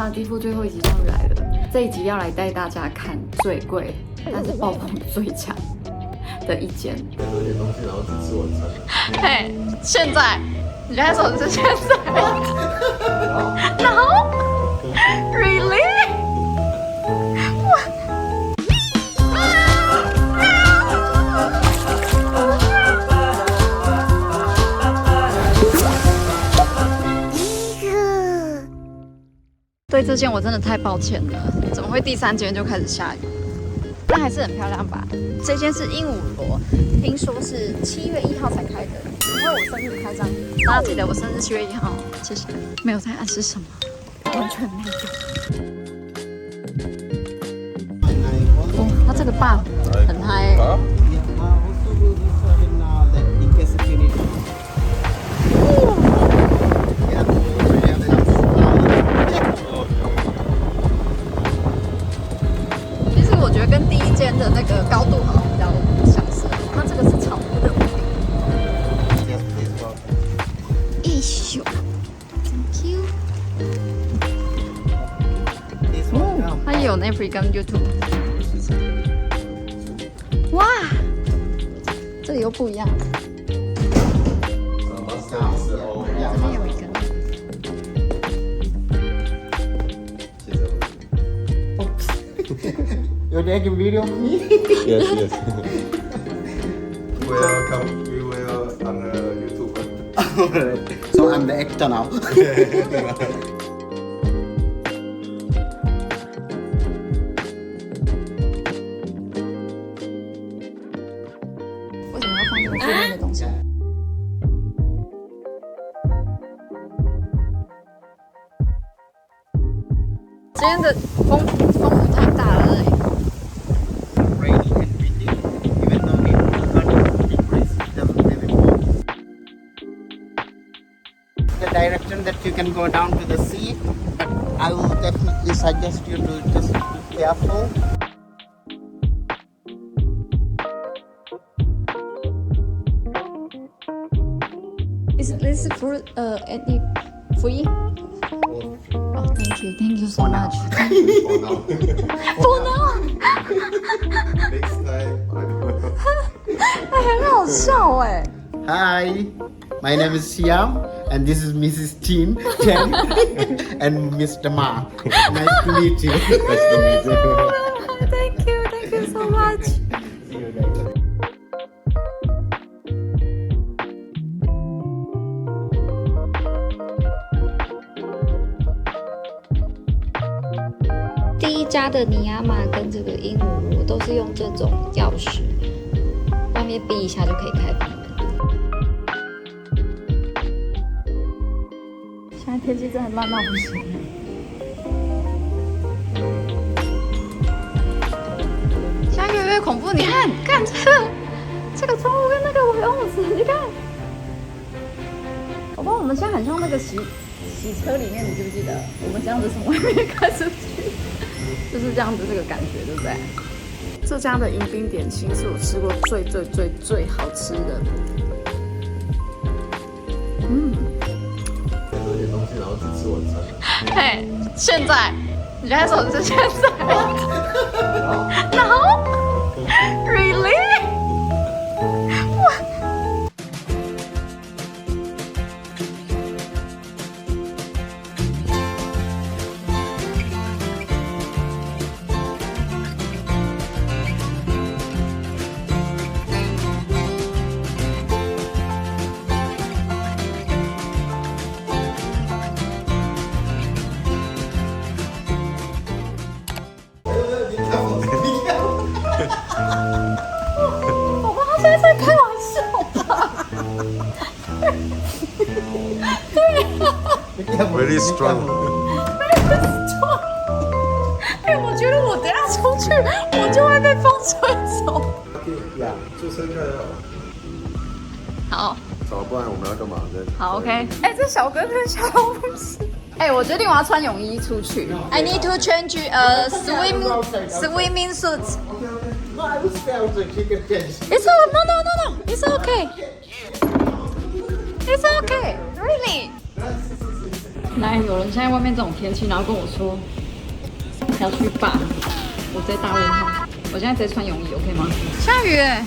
啊，地铺最后一集终于来了。这一集要来带大家看最贵，但是爆棚最强的一间。喝点东西，然后去吃晚餐。嘿，现在，你在说是现在？No, really? 对这间我真的太抱歉了，怎么会第3间就开始下雨？但还是很漂亮吧？这间是鹦鹉螺，听说是7月1号才开的，因为我生日开张，大家记得我生日7月1号，谢谢。没有在暗示什么，完全没有。哦，它这个吧很嗨欸。我觉得跟第1间的那个高度好像比较相似，它这个是草木的屋顶。一宿 ，Thank you。哦，它也有 Netflix 跟 YouTube。哇，这里又不一样。这边有一个。You're taking video of me? Yes, yes. We will on YouTube. So I'm the actor now. 为什么要放这么负面的东西？今天的风太大了。Rainy and windy. Even though it's 30 degrees, it doesn't really warm. The direction that you can go down to the sea, but I will definitely suggest you to just be careful. Is this fruit any free? Oh, thank you so much. For now. For now. Next time, I don't know. 哎，很好笑哎。 Hi, my name is Siam, and this is Mrs. Chen and Mr. Ma. Nice to meet you. Nice to meet you. Thank you so much. See you later. 第1家的尼亚玛跟这个鹦鹉螺都是用这种钥匙，外面闭一下就可以开闭门。现在天气真的烂到不行。现在越来越恐怖，你看这个窗户跟那个游泳池，你看。宝宝，我们现在很像那个洗车里面，你记不记得？我们这样子从外面看出去。就是这样子，这个感觉，对不对？这家的迎宾点心是我吃过最好吃的。喝点东西，然后去吃晚餐。嘿，现在，你在说是现在？No, really? 宝宝，他现在在开玩笑吧？对呀。 Very strong. 哎，我觉得我等下出去，我就会被风吹走。Yeah. 就剩下要好，找，不然我们要干嘛？好 ，OK。哎，这小哥跟小老师。哎，我决定我要穿泳衣出去。I need to change swimming suits. No, I will stay outside. She can change. It's all no. It's okay. It's okay. Really. 来，有人现在外面这种天气，然后跟我说要去拔，我直接大问号。我现在直接穿泳衣 ，OK 吗？下雨哎。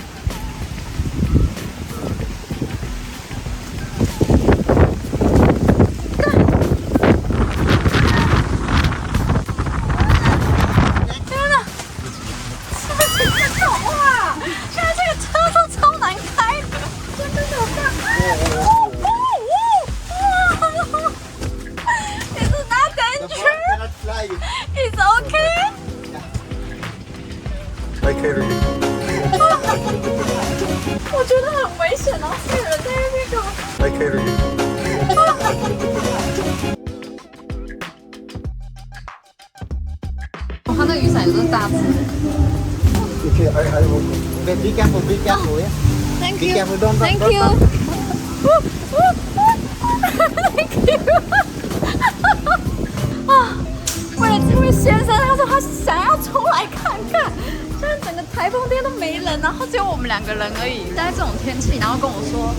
It's okay. I carry you. 我觉得很危险，然后是有人在那边给我。I carry you. 他那个雨伞也是大只。Okay, I will. Okay, be careful, be careful, yeah. Thank Be you. careful, don't Thank don't- you. Thank you. 啊，为了这位先生，他说他想要出来看看。现在整个台风天都没人，然后只有我们2个人而已。在这种天气，然后跟我说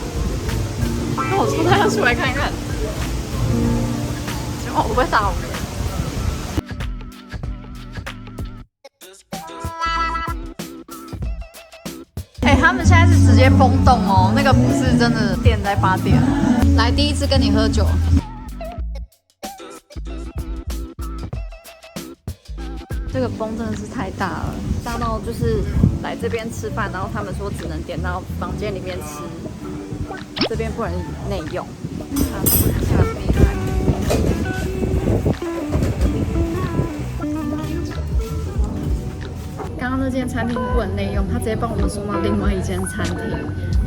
他要出来看看，结果我会打我们。他们现在是直接风洞哦，那个不是真的电在发电。来，第一次跟你喝酒。这个风真的是太大了，大到就是来这边吃饭，然后他们说只能点到房间里面吃，这边不能内用。啊，下厉害！刚刚那间餐厅不能内用，他直接帮我们送到另外一间餐厅，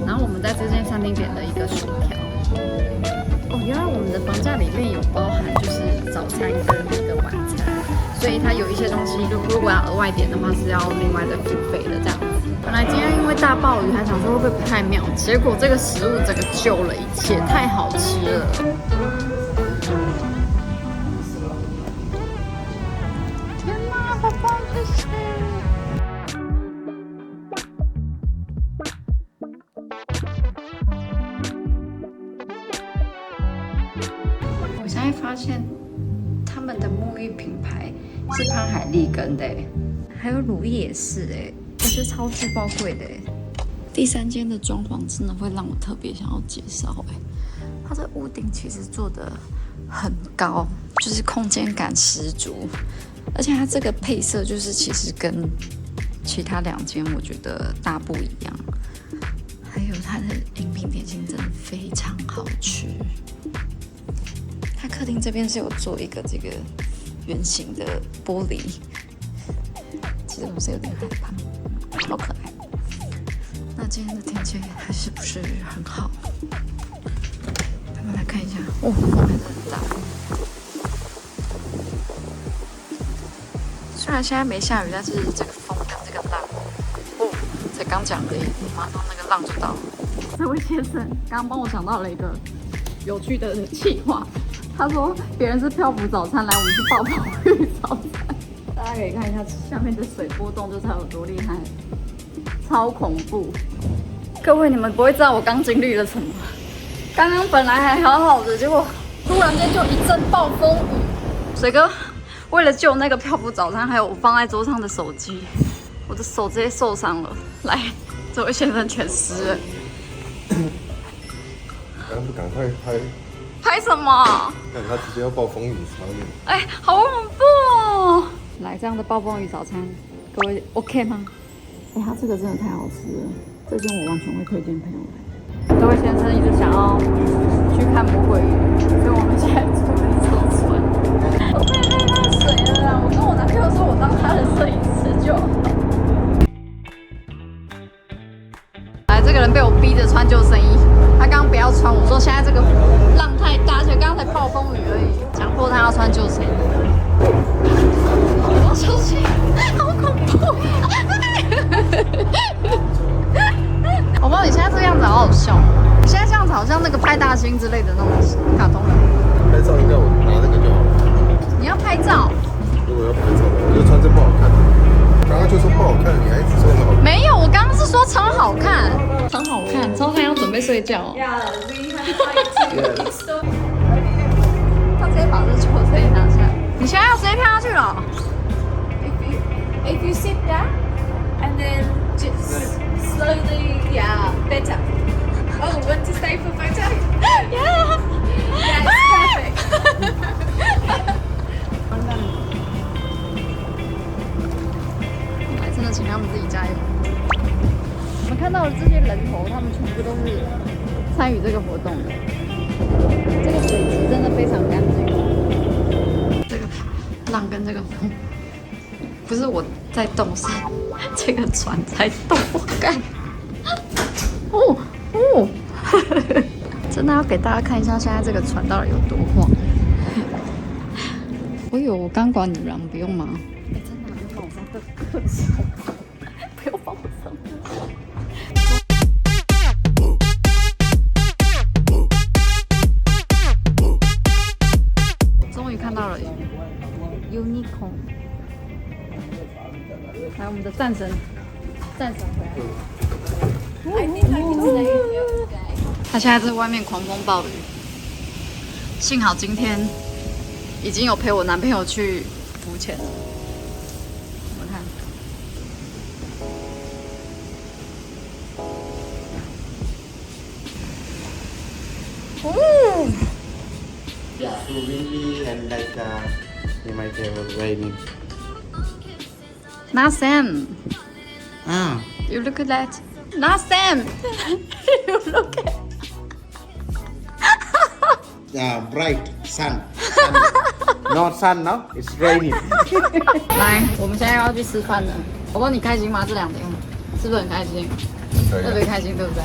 然后我们在这间餐厅点了一个薯条。哦，原来我们的房价里面有包含就是早餐跟那个晚餐。所以它有一些东西，如果要额外点的话，是要另外的付费的这样子。本来今天因为大暴雨，还想说会不会不太妙，结果这个食物整个救了一切，太好吃了。天哪，宝宝，谢谢。我现在发现。他们的沐浴品牌是潘海利根的，还有乳液也是我觉得超巨爆贵的。第3间的装潢真的会让我特别想要介绍它的屋顶其实做的很高，就是空间感十足，而且它这个配色就是其实跟其他2间我觉得大不一样，还有它的饮品点心真的非常好吃。它客厅这边是有做一个这个圆形的玻璃，其实我是有点害怕，好可爱。那今天的天气还是不是很好？我们来看一下，哦，风还是很大。虽然现在没下雨，但是这个风跟这个浪，才刚讲而已，马上那个浪就到了。这位先生刚刚帮我想到了一个有趣的企划。他说别人是漂浮早餐，来我们是泡泡浴早餐。大家可以看一下下面的水波动，就是它有多厉害，超恐怖。各位，你们不会知道我刚经历了什么。刚刚本来还好好的，结果突然间就一阵暴风雨。水哥为了救那个漂浮早餐，还有我放在桌上的手机，我的手直接受伤了。来，这位先生全湿了。赶不赶快拍？拍什么？看他直接要暴风雨场面。哎，好恐怖哦！来，这样的暴风雨早餐，各位 OK 吗？哎，它这个真的太好吃了，这间我完全会推荐朋友来。这位先生一直想要去看魔鬼鱼，所以我们现在坐了一艘船。我太害怕水了啦！我跟我男朋友说，我当他的摄影师就好。来，这个人被我逼着穿救生衣，他刚刚不要穿，我说现在这个浪太大，而且刚刚才暴风雨而已，强迫他要穿救生衣。我要小心，好恐怖！我不知道你现在这个样子好好笑，你现在这样子好像那个派大星之类的那种卡通人。拍照应该我拿那个就好了。你要拍照？如果要拍照，我就穿这不好看。刚刚就说不好看，你还一直说很好看。没有，我刚刚是说超好看，超好看，超看要准备睡觉。他直接把参与这个活动的。这个水质真的非常干净。这个浪跟这个风，不是我在动，是这个船在动。我干！哦哦，真的要给大家看一下现在这个船到底有多晃。我以为我刚管你让，不用吗？哎，真的不用帮我上课手，不用帮我上课手。终于看到了 unicorn， 来，我们的战神回来了。他现在在外面狂风暴雨，幸好今天已经有陪我男朋友去浮潜了。我们看，哦。 Yeah, so windy and like you might have raining. Not Sam. Ah, You look at that. Not Sam. You look at. yeah, bright sun. Not sun now, it's raining. 来，我们现在要去吃饭了。宝宝，你开心吗？这2天是不是很开心？可以特别开心，对不对？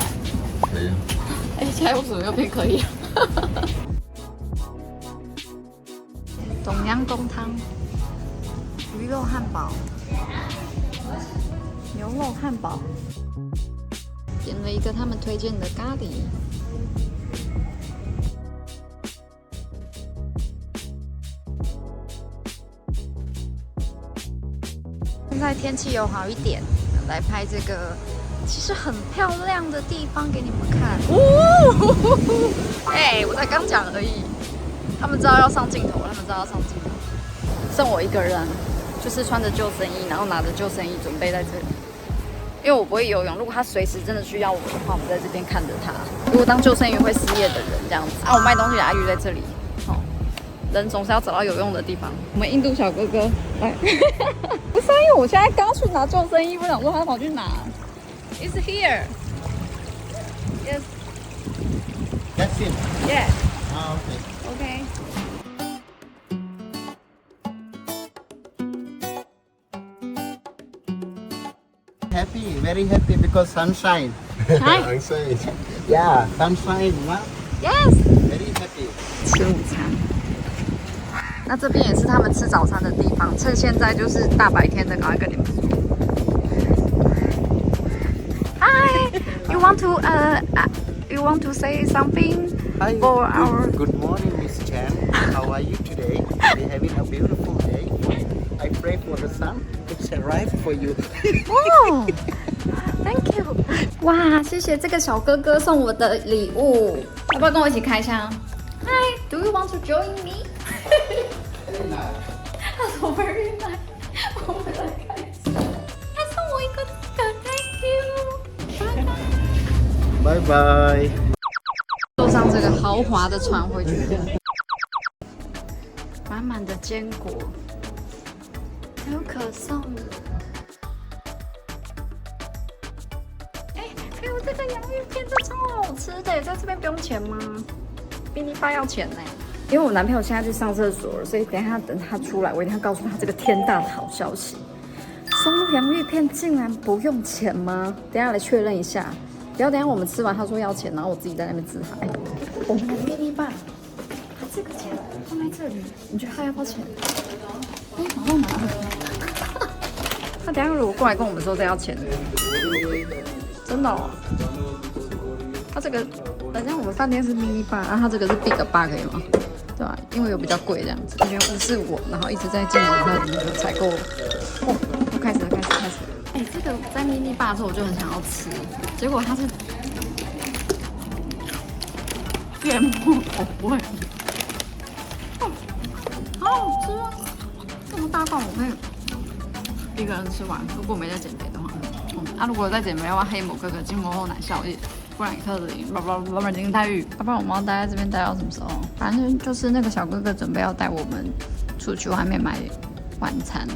可以。哎，现在为什么又变可以了？董阳公汤、鱼肉汉堡、牛肉汉堡，点了一个他们推荐的咖喱。现在天气有好一点，来拍这个其实很漂亮的地方给你们看。哦，哎，我才刚讲而已。他们知道要上镜头，他们知道要上镜头。剩我一个人，就是穿着救生衣，然后拿着救生衣准备在这里。因为我不会游泳，如果他随时真的需要我的话，我在这边看着他。如果当救生员会失业的人这样子啊，我卖东西的阿玉在这里。哦，人总是要找到有用的地方。我们印度小哥哥来，不是因为我现在刚去拿救生衣，我想说他跑去拿。It's here. Yes. That's it. Yeah. Ah, okay. Okay. Happy, very happy because sunshine. I'm saying. Yeah, sunshine, huh? Yes. Very happy. 吃午餐。那这边也是他们吃早餐的地方，趁现在就是大白天的，赶快跟你们说。Hi, you want to say something Hi. for our? Good morning, Miss Chan. How are you today? We're having a beautiful day. I pray for the sun. It's arrived for you. Oh, thank you. 哇，谢谢这个小哥哥送我的礼物，要不要跟我一起开箱 ？Hi, do you want to join me? 他说 very nice， 我们来开箱。他送我一个这个 ，Thank you， 拜拜。Bye bye. 坐上这个豪华的船回去，满满的坚果，还有可颂。哎，还有这个洋芋片，这超好吃的，在这边不用钱吗？比你爸要钱呢。因为我男朋友现在去上厕所了，所以等他出来，我一定要告诉他这个天大的好消息。松洋芋片竟然不用钱吗？等一下来确认一下。不要等一下我们吃完，他说要钱，然后我自己在那边自嗨。我们的mini bar，他这个钱放在这里，你觉得他要不要钱？哎，马上拿了。他等一下如果过来跟我们说这要钱，真的哦。他这个，人家我们饭店是mini bar，然后他这个是big bar，可以吗？对吧？因为有比较贵这样子，完全无视我，然后一直在进我的那个采购。哦，又开始了。哎，这个在mini bar的时候我就很想要吃，结果它是芥末口味，哦，好好吃啊！这么大罐我可以一个人吃完，如果没在减肥的话，如果在减肥的话，黑某哥哥金魔后奶效益，布兰克林，老板金泰玉，要不然我们要待在这边待到什么时候？反正就是那个小哥哥准备要带我们出去外面买晚餐。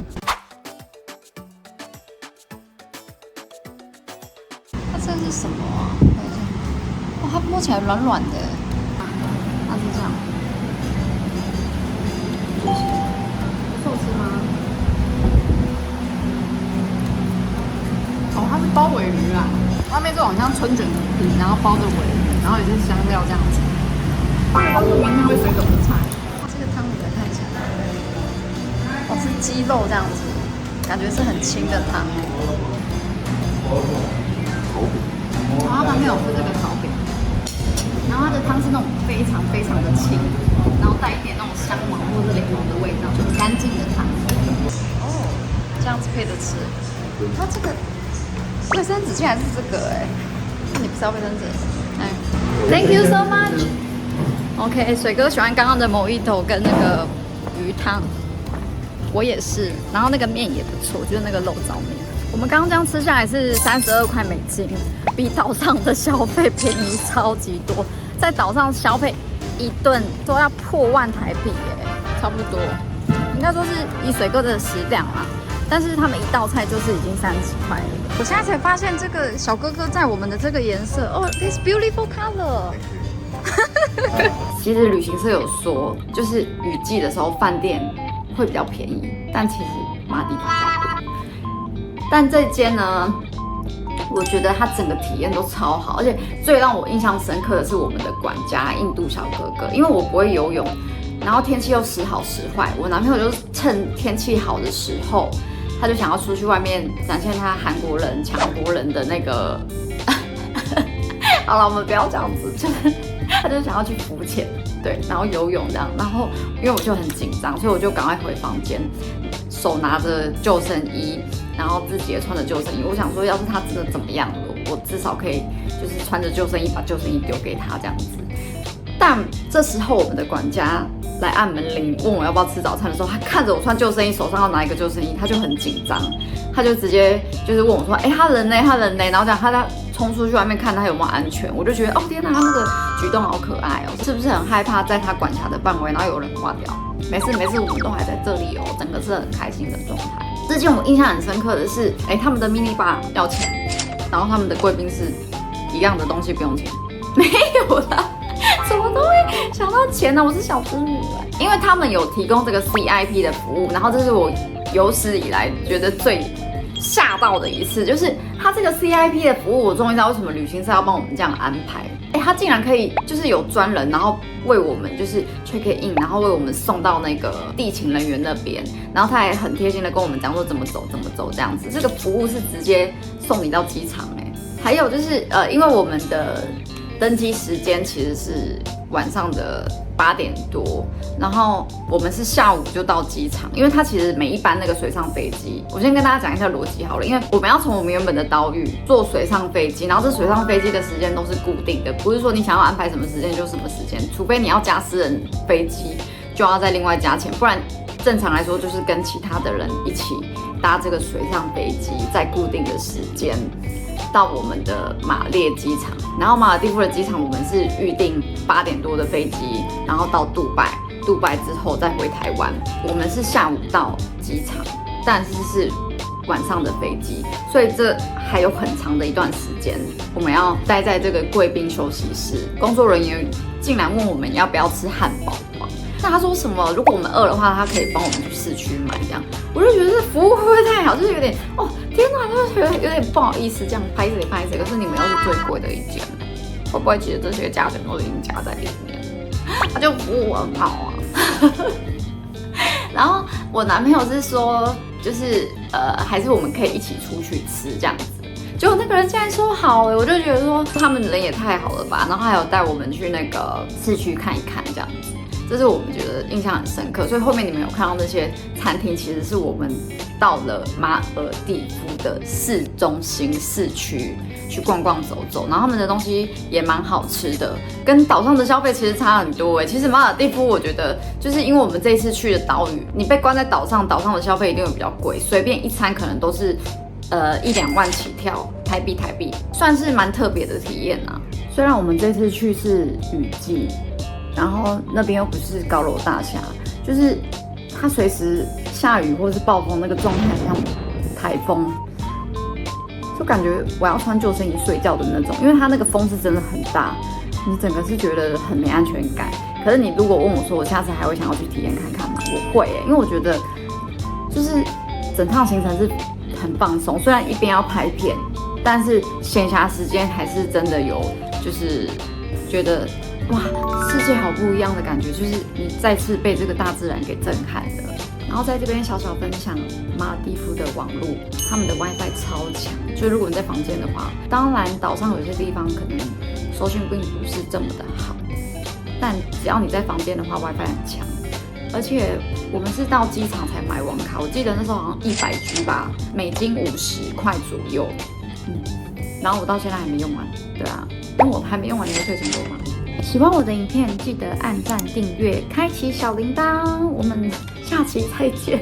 这是什么啊？看一下，哇，它摸起来起来软软的，它是这样。寿司吗？哦，它是包尾鱼啊，外面这种像春卷的皮，然后包着尾鱼，然后也是香料这样子。明天会水煮的菜，这个汤我来看一下，哦，是鸡肉这样子，感觉是很清的汤。然后它旁边有附这个烤饼，然后它的汤是那种非常非常的清，然后带一点那种香茅或者柠檬的味道，很干净的汤。哦，这样子配着吃。它这个卫生纸竟然是这个哎、那你不是要卫生纸？哎 ，Thank you so much。OK， 水哥喜欢刚刚的Mojito跟那个鱼汤，我也是。然后那个面也不错，就是那个肉燥面。我们刚刚这样吃下来是32块美金，比岛上的消费便宜超级多。在岛上消费一顿都要破万台币耶，差不多。应该说是以水哥的食量啦，但是他们一道菜就是已经30几块了。我现在才发现这个小哥哥在我们的这个颜色哦 ，this beautiful color。其实旅行社有说，就是雨季的时候饭店会比较便宜，但其实马地卡比较贵。但这间呢，我觉得它整个体验都超好，而且最让我印象深刻的是我们的管家印度小哥哥，因为我不会游泳，然后天气又时好时坏，我男朋友就趁天气好的时候，他就想要出去外面展现他韩国人、强国人的那个。好了，我们不要这样子，就是他就想要去浮潜，对，然后游泳这样，然后因为我就很紧张，所以我就赶快回房间，手拿着救生衣。然后自己也穿着救生衣，我想说，要是他真的怎么样了，我至少可以就是穿着救生衣把救生衣丢给他这样子。但这时候我们的管家来按门铃，问我要不要吃早餐的时候，他看着我穿救生衣，手上要拿一个救生衣，他就很紧张，他就直接就是问我说：“哎，他人呢？他人呢？”然后讲他冲出去外面看他有没有安全，我就觉得哦天哪，他那个举动好可爱哦，是不是很害怕在他管辖的范围，然后有人挂掉？没事没事，我们都还在这里哦，整个是很开心的状态。这件我印象很深刻的是，他们的 mini bar 要钱，然后他们的贵宾室一样的东西不用钱，没有啦，怎么都会想到钱呢？我是小织女，因为他们有提供这个 CIP 的服务，然后这是我有史以来觉得最吓到的一次，就是他这个 CIP 的服务，我终于知道为什么旅行社要帮我们这样安排。他竟然可以就是有专人，然后为我们就是 check in， 然后为我们送到那个地勤人员那边，然后他还很贴心的跟我们讲说怎么走这样子。这个服务是直接送你到机场还有就是因为我们的登机时间其实是晚上的8点多，然后我们是下午就到机场，因为它其实每一班那个水上飞机，我先跟大家讲一下逻辑好了，因为我们要从我们原本的岛屿坐水上飞机，然后这水上飞机的时间都是固定的，不是说你想要安排什么时间就什么时间，除非你要加私人飞机，就要再另外加钱，不然正常来说就是跟其他的人一起搭这个水上飞机，在固定的时间到我们的马列机场，然后马尔地夫的机场我们是预定8点多的飞机，然后到杜拜之后再回台湾。我们是下午到机场，但是是晚上的飞机，所以这还有很长的一段时间，我们要待在这个贵宾休息室。工作人员竟然问我们要不要吃汉堡包，那他说什么？如果我们饿的话，他可以帮我们去市区买这样。我就觉得这服务会不会太好？就是有点哦，天哪，就是觉得有点不好意思这样拍谁。可是你们又是最贵的一间，会不会其实这些价钱都已经加在里面？他就服务很好啊。然后我男朋友是说，就是还是我们可以一起出去吃这样子。结果那个人竟然说好我就觉得说他们人也太好了吧。然后还有带我们去那个市区看一看这样子。这是我们觉得印象很深刻，所以后面你们有看到那些餐厅，其实是我们到了马尔地夫的市中心市区去逛逛走走，然后他们的东西也蛮好吃的，跟岛上的消费其实差很多其实马尔地夫我觉得就是因为我们这一次去的岛屿，你被关在岛上，岛上的消费一定会比较贵，随便一餐可能都是1-2万起跳台币，算是蛮特别的体验啊。虽然我们这次去是雨季。然后那边又不是高楼大厦，就是它随时下雨或是暴风，那个状态像台风，就感觉我要穿救生衣睡觉的那种，因为它那个风是真的很大。你整个是觉得很没安全感。可是你如果问我说我下次还会想要去体验看看吗？我会因为我觉得就是整趟行程是很放松，虽然一边要拍片，但是闲暇时间还是真的有就是觉得哇，世界好不一样的感觉，就是你再次被这个大自然给震撼了。然后在这边小小分享马尔地夫的网络，他们的 WiFi 超强，就如果你在房间的话，当然岛上有些地方可能收讯并不是这么的好，但只要你在房间的话 WiFi 很强。而且我们是到机场才买网卡，我记得那时候好像100G 吧，美金50块左右。然后我到现在还没用完，对啊，因为我还没用完，你会退成多吗？喜欢我的影片，记得按赞、订阅、开启小铃铛，我们下期再见。